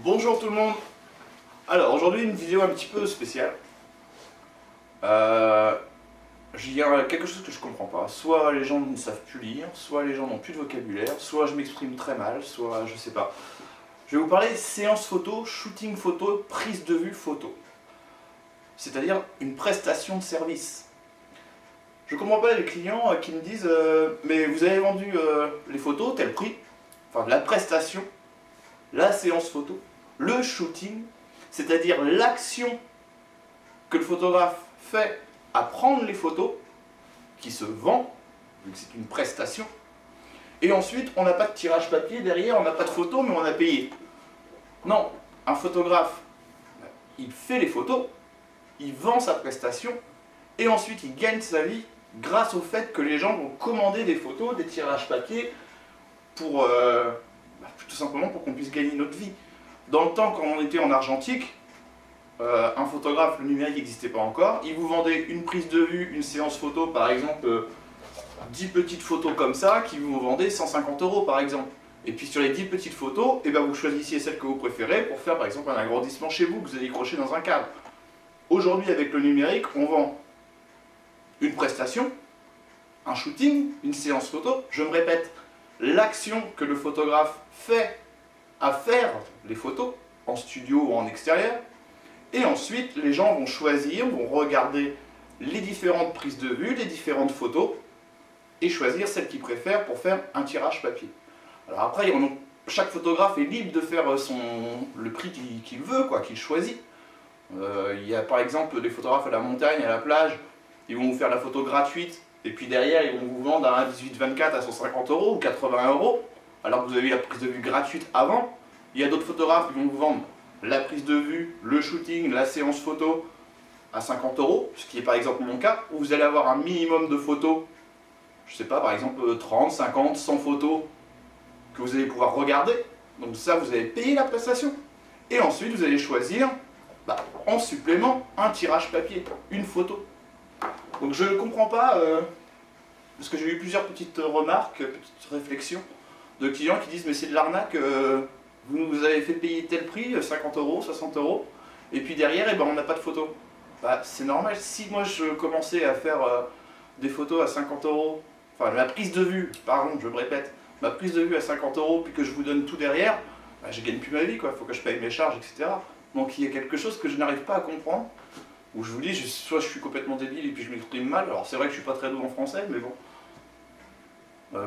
Bonjour tout le monde. Alors aujourd'hui une vidéo un petit peu spéciale. Il y a quelque chose que je comprends pas. Soit les gens ne savent plus lire, soit les gens n'ont plus de vocabulaire, soit je m'exprime très mal, soit je sais pas. Je vais vous parler séance photo, shooting photo, prise de vue photo. C'est-à-dire une prestation de service. Je comprends pas les clients qui me disent mais vous avez vendu les photos, tel prix, enfin de la prestation, la séance photo, le shooting, c'est-à-dire l'action que le photographe fait à prendre les photos, qui se vend, vu que c'est une prestation, et ensuite on n'a pas de tirage papier derrière, on n'a pas de photos, mais on a payé. Non, un photographe, il fait les photos, il vend sa prestation, et ensuite il gagne sa vie grâce au fait que les gens vont commander des photos, des tirages papier, pour tout simplement pour qu'on puisse gagner notre vie. Dans le temps, quand on était en argentique, un photographe, le numérique n'existait pas encore, il vous vendait une prise de vue, une séance photo, par exemple 10 petites photos comme ça, qui vous vendaient 150 € par exemple. Et puis sur les 10 petites photos, et ben vous choisissiez celle que vous préférez pour faire par exemple un agrandissement chez vous, que vous allez crocher dans un cadre. Aujourd'hui avec le numérique, on vend une prestation, un shooting, une séance photo, je me répète, l'action que le photographe fait à faire les photos, en studio ou en extérieur, et ensuite les gens vont choisir, vont regarder les différentes prises de vue, les différentes photos, et choisir celle qu'ils préfèrent pour faire un tirage papier. Alors après, chaque photographe est libre de faire le prix qu'il veut, qu'il choisit. Il y a par exemple des photographes à la montagne, à la plage, ils vont vous faire la photo gratuite, et puis derrière ils vont vous vendre un 18-24 à 150 € ou 80 €, alors que vous avez eu la prise de vue gratuite avant. Il y a d'autres photographes qui vont vous vendre la prise de vue, le shooting, la séance photo à 50 €, ce qui est par exemple mon cas, où vous allez avoir un minimum de photos, je sais pas, par exemple 30, 50, 100 photos que vous allez pouvoir regarder. Donc ça, vous allez payer la prestation. Et ensuite, vous allez choisir, en supplément, un tirage papier, une photo. Donc je ne comprends pas, parce que j'ai eu plusieurs petites remarques, petites réflexions de clients qui disent mais c'est de l'arnaque, vous nous avez fait payer tel prix, 50 €, 60 €, et puis derrière on n'a pas de photos. C'est normal, si moi je commençais à faire des photos à 50 €, enfin ma prise de vue, pardon je me répète, ma prise de vue à 50 €, puis que je vous donne tout derrière, je gagne plus ma vie, il faut que je paye mes charges, etc. Donc il y a quelque chose que je n'arrive pas à comprendre, où je vous dis, soit je suis complètement débile et puis je m'exprime mal, alors c'est vrai que je suis pas très doux en français, mais bon.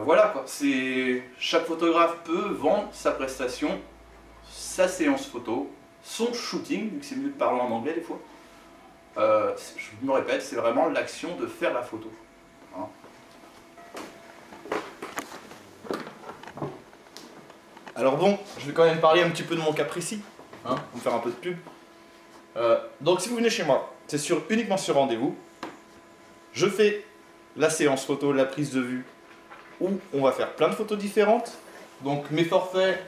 Voilà quoi, chaque photographe peut vendre sa prestation, sa séance photo, son shooting, vu que c'est mieux de parler en anglais des fois. Je me répète, c'est vraiment l'action de faire la photo. Hein. Alors bon, je vais quand même parler un petit peu de mon cas précis, pour me faire un peu de pub. Donc si vous venez chez moi, c'est uniquement sur rendez-vous. Je fais la séance photo, la prise de vue, où on va faire plein de photos différentes. Donc mes forfaits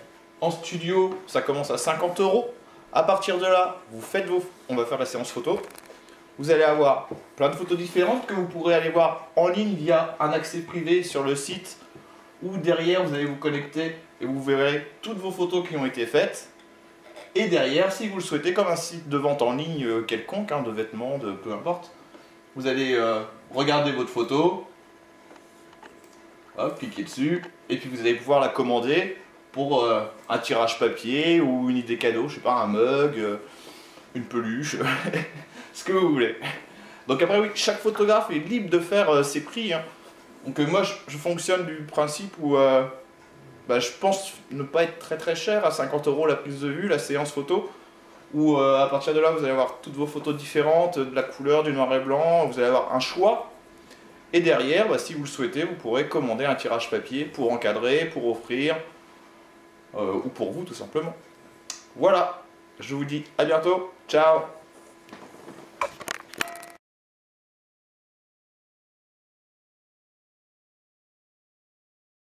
en studio, ça commence à 50 €. À partir de là, on va faire la séance photo. Vous allez avoir plein de photos différentes que vous pourrez aller voir en ligne via un accès privé sur le site, ou derrière vous allez vous connecter et vous verrez toutes vos photos qui ont été faites. Et derrière, si vous le souhaitez, comme un site de vente en ligne quelconque, de vêtements, peu importe, vous allez regarder votre photo, cliquez dessus, et puis vous allez pouvoir la commander pour un tirage papier ou une idée cadeau, je sais pas, un mug, une peluche, ce que vous voulez. Donc après oui, chaque photographe est libre de faire ses prix. Donc moi je fonctionne du principe où je pense ne pas être très cher, à 50 € la prise de vue, la séance photo, où à partir de là vous allez avoir toutes vos photos différentes, de la couleur, du noir et blanc, vous allez avoir un choix. Et derrière, si vous le souhaitez, vous pourrez commander un tirage papier pour encadrer, pour offrir, ou pour vous tout simplement. Voilà, je vous dis à bientôt, ciao!